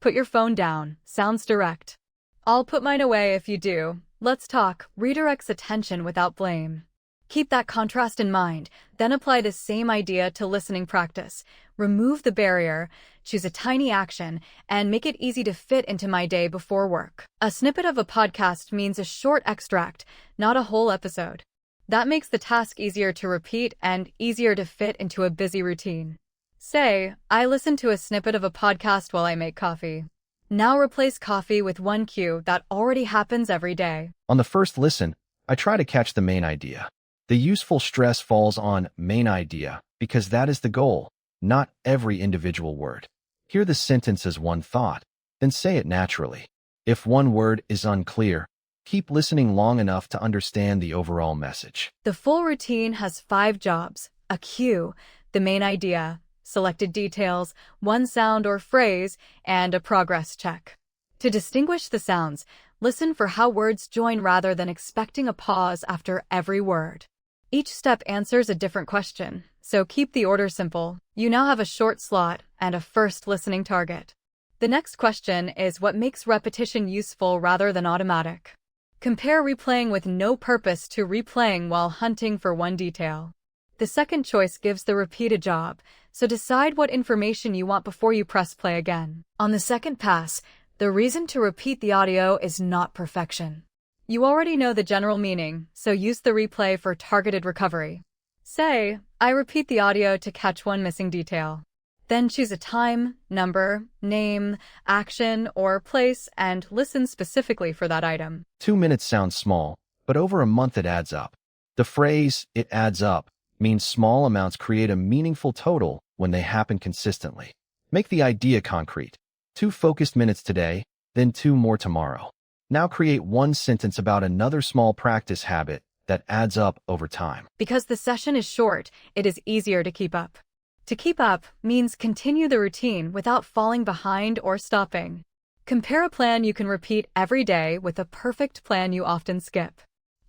Put your phone down. Sounds direct. I'll put mine away if you do. Let's talk redirects attention without blame. Keep that contrast in mind, then apply the same idea to listening practice. Remove the barrier, choose a tiny action, and make it easy to fit into my day before work. A snippet of a podcast means a short extract, not a whole episode. That makes the task easier to repeat and easier to fit into a busy routine. Say, I listen to a snippet of a podcast while I make coffee. Now replace coffee with one cue that already happens every day. On the first listen, I try to catch the main idea. The useful stress falls on main idea because that is the goal, not every individual word. Hear the sentence as one thought, then say it naturally. If one word is unclear, keep listening long enough to understand the overall message. The full routine has 5 jobs: a cue, the main idea, selected details, one sound or phrase, and a progress check. To distinguish the sounds, listen for how words join rather than expecting a pause after every word. Each step answers a different question, so keep the order simple. You now have a short slot and a first listening target. The next question is what makes repetition useful rather than automatic. Compare replaying with no purpose to replaying while hunting for one detail. The second choice gives the repeat a job, so decide what information you want before you press play again. On the second pass, the reason to repeat the audio is not perfection. You already know the general meaning, so use the replay for targeted recovery. Say, I repeat the audio to catch one missing detail. Then choose a time, number, name, action, or place and listen specifically for that item. 2 minutes sounds small, but over a month it adds up. The phrase, it adds up, means small amounts create a meaningful total when they happen consistently. Make the idea concrete. 2 focused minutes today, then 2 more tomorrow. Now create one sentence about another small practice habit that adds up over time. Because the session is short, it is easier to keep up. To keep up means continue the routine without falling behind or stopping. Compare a plan you can repeat every day with a perfect plan you often skip.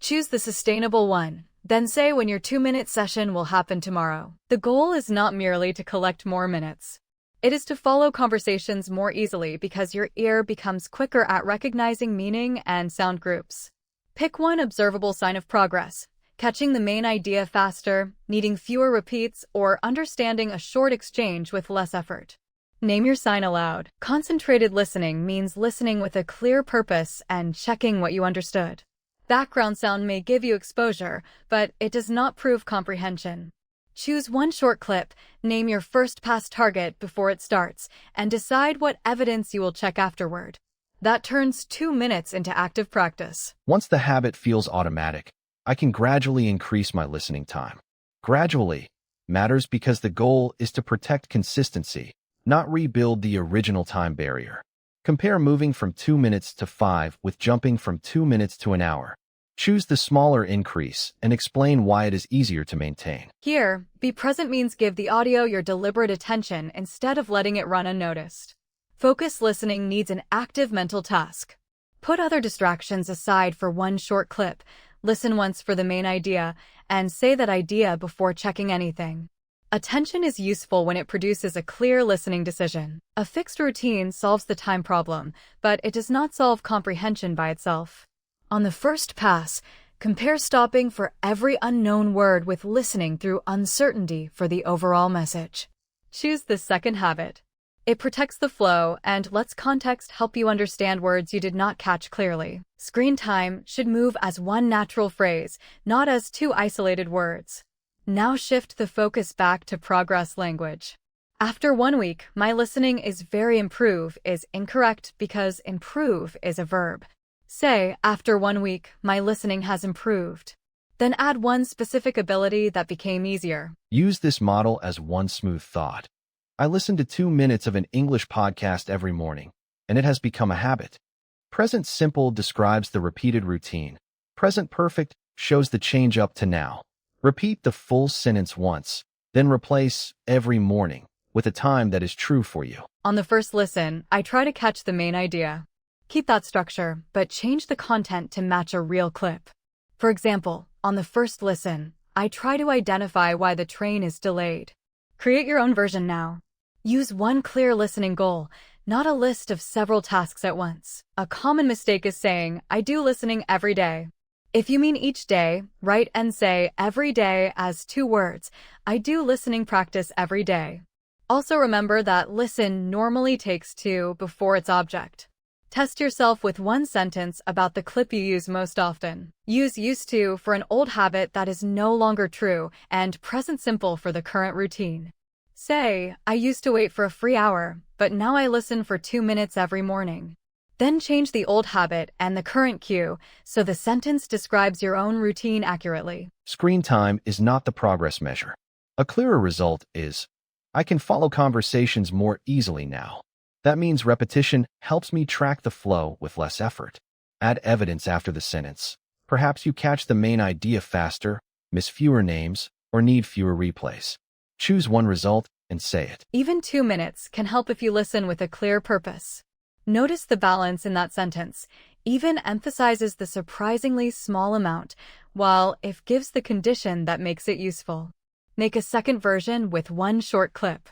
Choose the sustainable one, then say when your 2-minute session will happen tomorrow. The goal is not merely to collect more minutes. It is to follow conversations more easily because your ear becomes quicker at recognizing meaning and sound groups. Pick one observable sign of progress, catching the main idea faster, needing fewer repeats, or understanding a short exchange with less effort. Name your sign aloud. Concentrated listening means listening with a clear purpose and checking what you understood. Background sound may give you exposure, but it does not prove comprehension. Choose one short clip, name your first pass target before it starts, and decide what evidence you will check afterward. That turns 2 minutes into active practice. Once the habit feels automatic, I can gradually increase my listening time. Gradually matters because the goal is to protect consistency, not rebuild the original time barrier. Compare moving from 2 minutes to 5 with jumping from 2 minutes to an hour. Choose the smaller increase and explain why it is easier to maintain. Here, be present means give the audio your deliberate attention instead of letting it run unnoticed. Focused listening needs an active mental task. Put other distractions aside for one short clip, listen once for the main idea, and say that idea before checking anything. Attention is useful when it produces a clear listening decision. A fixed routine solves the time problem, but it does not solve comprehension by itself. On the first pass, compare stopping for every unknown word with listening through uncertainty for the overall message. Choose the second habit. It protects the flow and lets context help you understand words you did not catch clearly. Screen time should move as one natural phrase, not as 2 isolated words. Now shift the focus back to progress language. After 1 week, my listening is very improve is incorrect because improve is a verb. Say, after 1 week, my listening has improved. Then add one specific ability that became easier. Use this model as one smooth thought. I listen to 2 minutes of an English podcast every morning, and it has become a habit. Present simple describes the repeated routine. Present perfect shows the change up to now. Repeat the full sentence once, then replace every morning with a time that is true for you. On the first listen, I try to catch the main idea. Keep that structure, but change the content to match a real clip. For example, on the first listen, I try to identify why the train is delayed. Create your own version now. Use one clear listening goal, not a list of several tasks at once. A common mistake is saying, I do listening every day. If you mean each day, write and say every day as 2 words. I do listening practice every day. Also remember that listen normally takes 2 before its object. Test yourself with 1 sentence about the clip you use most often. Use used to for an old habit that is no longer true and present simple for the current routine. Say, I used to wait for a free hour, but now I listen for 2 minutes every morning. Then change the old habit and the current cue so the sentence describes your own routine accurately. Screen time is not the progress measure. A clearer result is, I can follow conversations more easily now. That means repetition helps me track the flow with less effort. Add evidence after the sentence. Perhaps you catch the main idea faster, miss fewer names, or need fewer replays. Choose one result and say it. Even 2 minutes can help if you listen with a clear purpose. Notice the balance in that sentence. Even emphasizes the surprisingly small amount, while if gives the condition that makes it useful. Make a second version with 1 short clip.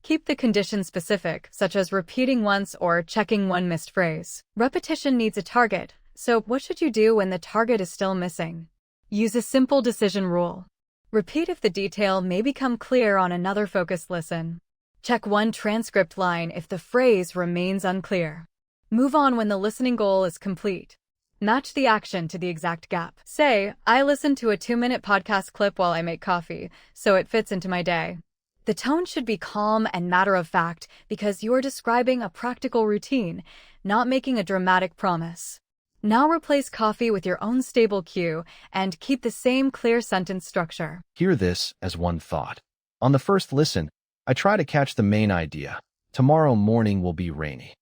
Keep the condition specific, such as repeating once or checking 1 missed phrase. Repetition needs a target, so what should you do when the target is still missing? Use a simple decision rule. Repeat if the detail may become clear on another focused listen. Check 1 transcript line if the phrase remains unclear. Move on when the listening goal is complete. Match the action to the exact gap. Say, I listen to a 2-minute podcast clip while I make coffee, so it fits into my day. The tone should be calm and matter-of-fact because you are describing a practical routine, not making a dramatic promise. Now replace coffee with your own stable cue and keep the same clear sentence structure. Hear this as one thought. On the first listen, I try to catch the main idea. Tomorrow morning will be rainy.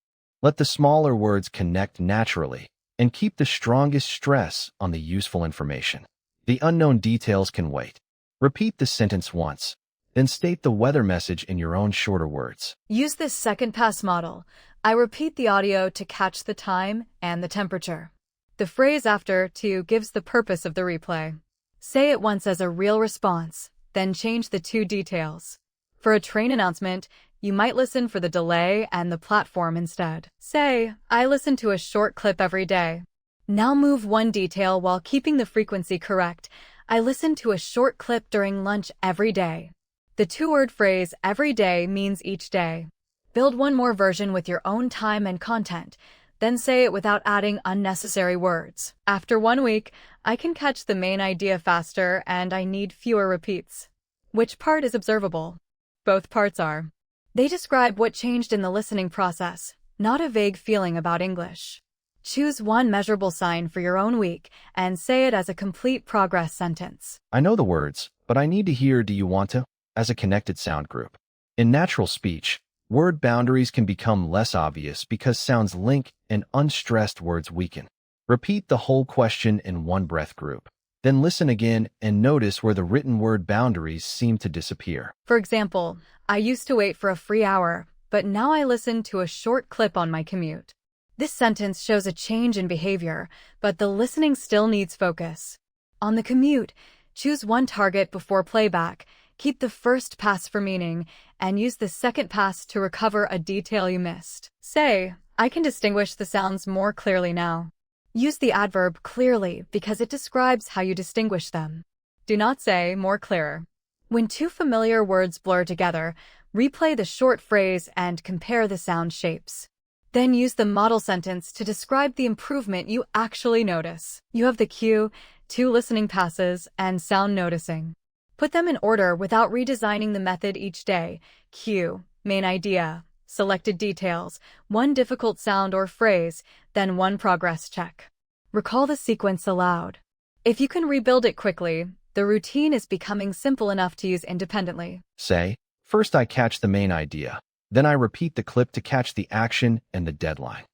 Let the smaller words connect naturally and keep the strongest stress on the useful information. The unknown details can wait. Repeat the sentence once. Then state the weather message in your own shorter words. Use this second pass model. I repeat the audio to catch the time and the temperature. The phrase after to gives the purpose of the replay. Say it once as a real response, then change the 2 details. For a train announcement, you might listen for the delay and the platform instead. Say, I listen to a short clip every day. Now move 1 detail while keeping the frequency correct. I listen to a short clip during lunch every day. The 2-word phrase every day means each day. Build 1 more version with your own time and content, then say it without adding unnecessary words. After 1 week, I can catch the main idea faster and I need fewer repeats. Which part is observable? Both parts are. They describe what changed in the listening process, not a vague feeling about English. Choose 1 measurable sign for your own week and say it as a complete progress sentence. I know the words, but I need to hear do you want to? As a connected sound group. In natural speech, word boundaries can become less obvious because sounds link and unstressed words weaken. Repeat the whole question in 1 breath group. Then listen again and notice where the written word boundaries seem to disappear. For example, I used to wait for a free hour, but now I listen to a short clip on my commute. This sentence shows a change in behavior, but the listening still needs focus. On the commute, choose 1 target before playback. Keep the first pass for meaning, and use the second pass to recover a detail you missed. Say, I can distinguish the sounds more clearly now. Use the adverb clearly because it describes how you distinguish them. Do not say more clearer. When 2 familiar words blur together, replay the short phrase and compare the sound shapes. Then use the model sentence to describe the improvement you actually notice. You have the cue, 2 listening passes, and sound noticing. Put them in order without redesigning the method each day. Cue, main idea, selected details, 1 difficult sound or phrase, then 1 progress check. Recall the sequence aloud. If you can rebuild it quickly, the routine is becoming simple enough to use independently. Say, first I catch the main idea. Then I repeat the clip to catch the action and the deadline.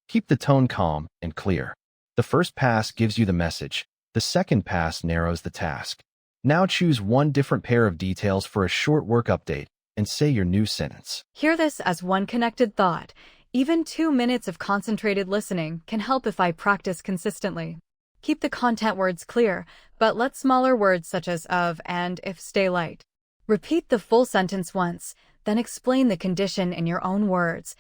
Keep the tone calm and clear. The first pass gives you the message. The second pass narrows the task. Now choose 1 different pair of details for a short work update and say your new sentence. Hear this as 1 connected thought. Even 2 minutes of concentrated listening can help if I practice consistently. Keep the content words clear, but let smaller words such as of and if stay light. Repeat the full sentence once, then explain the condition in your own words.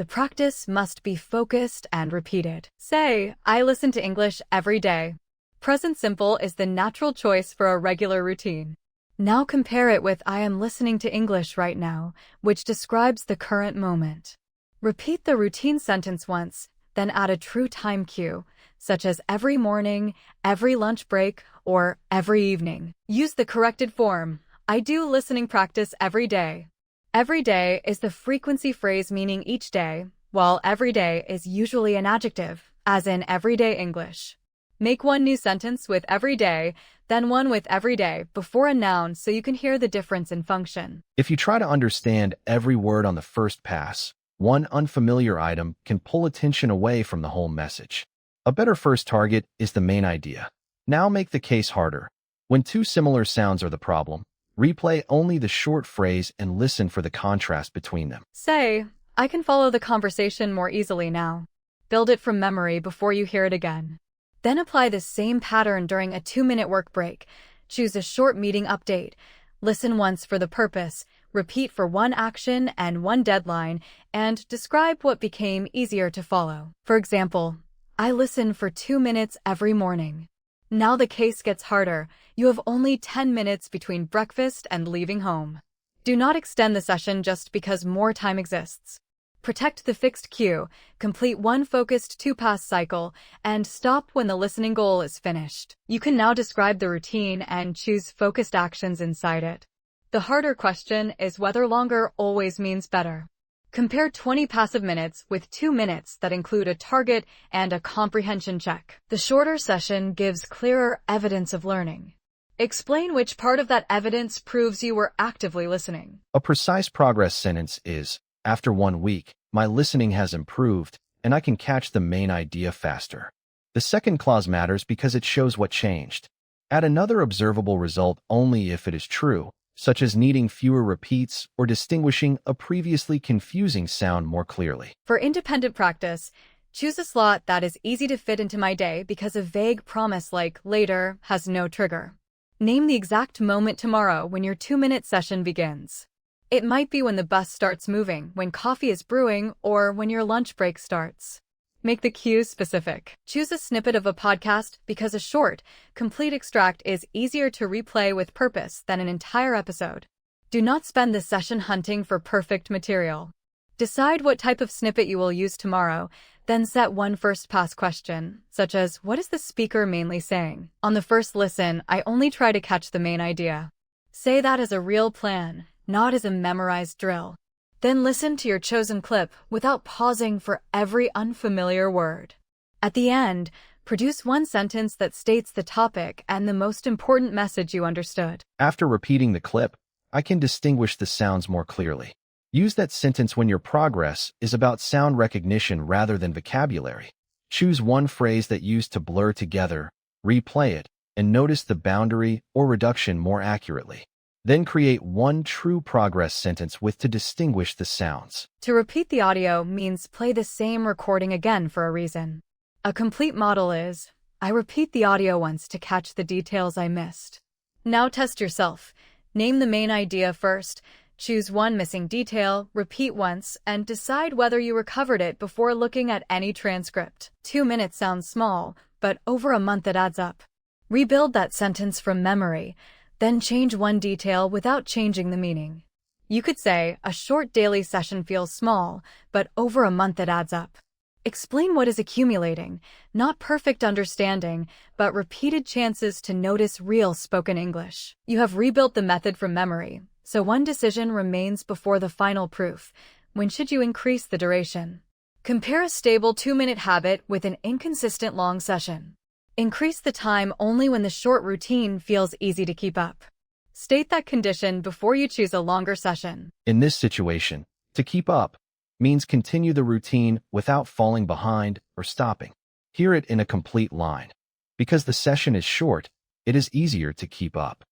The practice must be focused and repeated. Say, I listen to English every day. Present simple is the natural choice for a regular routine. Now compare it with I am listening to English right now, which describes the current moment. Repeat the routine sentence once, then add a true time cue, such as every morning, every lunch break, or every evening. Use the corrected form. I do listening practice every day. Every day is the frequency phrase meaning each day, while every day is usually an adjective, as in everyday English. Make one new sentence with every day, then one with every day before a noun so you can hear the difference in function. If you try to understand every word on the first pass, one unfamiliar item can pull attention away from the whole message. A better first target is the main idea. Now make the case harder. When two similar sounds are the problem, replay only the short phrase and listen for the contrast between them. Say, I can follow the conversation more easily now. Build it from memory before you hear it again. Then apply the same pattern during a 2-minute work break. Choose a short meeting update. Listen once for the purpose, repeat for one action and one deadline, and describe what became easier to follow. For example, I listen for 2 minutes every morning. Now the case gets harder. You have only 10 minutes between breakfast and leaving home. Do not extend the session just because more time exists. Protect the fixed cue, complete one focused 2-pass cycle, and stop when the listening goal is finished. You can now describe the routine and choose focused actions inside it. The harder question is whether longer always means better. Compare 20 passive minutes with 2 minutes that include a target and a comprehension check. The shorter session gives clearer evidence of learning. Explain which part of that evidence proves you were actively listening. A precise progress sentence is, after 1 week, my listening has improved, and I can catch the main idea faster. The second clause matters because it shows what changed. Add another observable result only if it is true, such as needing fewer repeats or distinguishing a previously confusing sound more clearly. For independent practice, choose a slot that is easy to fit into my day because a vague promise like later has no trigger. Name the exact moment tomorrow when your 2-minute session begins. It might be when the bus starts moving, when coffee is brewing, or when your lunch break starts. Make the cue specific. Choose a snippet of a podcast because a short, complete extract is easier to replay with purpose than an entire episode. Do not spend the session hunting for perfect material. Decide what type of snippet you will use tomorrow, then set one first-pass question, such as, what is the speaker mainly saying? On the first listen, I only try to catch the main idea. Say that as a real plan, not as a memorized drill. Then listen to your chosen clip without pausing for every unfamiliar word. At the end, produce one sentence that states the topic and the most important message you understood. After repeating the clip, I can distinguish the sounds more clearly. Use that sentence when your progress is about sound recognition rather than vocabulary. Choose one phrase that used to blur together, replay it, and notice the boundary or reduction more accurately. Then create one true progress sentence with to distinguish the sounds. To repeat the audio means play the same recording again for a reason. A complete model is, I repeat the audio once to catch the details I missed. Now test yourself. Name the main idea first, choose one missing detail, repeat once, and decide whether you recovered it before looking at any transcript. 2 minutes sounds small, but over a month it adds up. Rebuild that sentence from memory. Then change one detail without changing the meaning. You could say, a short daily session feels small, but over a month it adds up. Explain what is accumulating, not perfect understanding, but repeated chances to notice real spoken English. You have rebuilt the method from memory, so one decision remains before the final proof. When should you increase the duration? Compare a stable 2-minute habit with an inconsistent long session. Increase the time only when the short routine feels easy to keep up. State that condition before you choose a longer session. In this situation, to keep up means continue the routine without falling behind or stopping. Hear it in a complete line. Because the session is short, it is easier to keep up.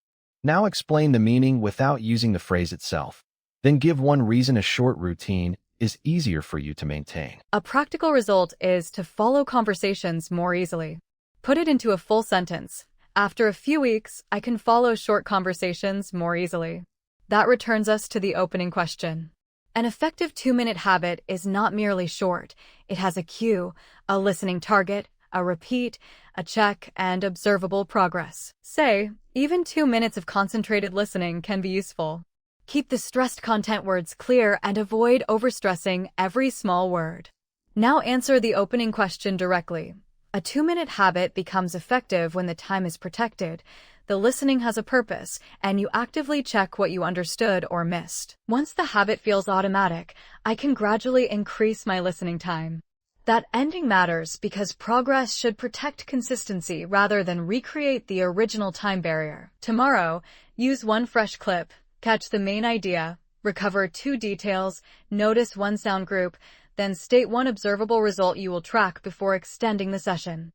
Now explain the meaning without using the phrase itself. Then give one reason a short routine is easier for you to maintain. A practical result is to follow conversations more easily. Put it into a full sentence. After a few weeks, I can follow short conversations more easily. That returns us to the opening question. An effective 2-minute habit is not merely short. It has a cue, a listening target, a repeat, a check, and observable progress. Say, even 2 minutes of concentrated listening can be useful. Keep the stressed content words clear and avoid overstressing every small word. Now answer the opening question directly. A 2-minute habit becomes effective when the time is protected, the listening has a purpose, and you actively check what you understood or missed. Once the habit feels automatic, I can gradually increase my listening time. That ending matters because progress should protect consistency rather than recreate the original time barrier. Tomorrow, use one fresh clip, catch the main idea, recover 2 details, notice 1 sound group, then state 1 observable result you will track before extending the session.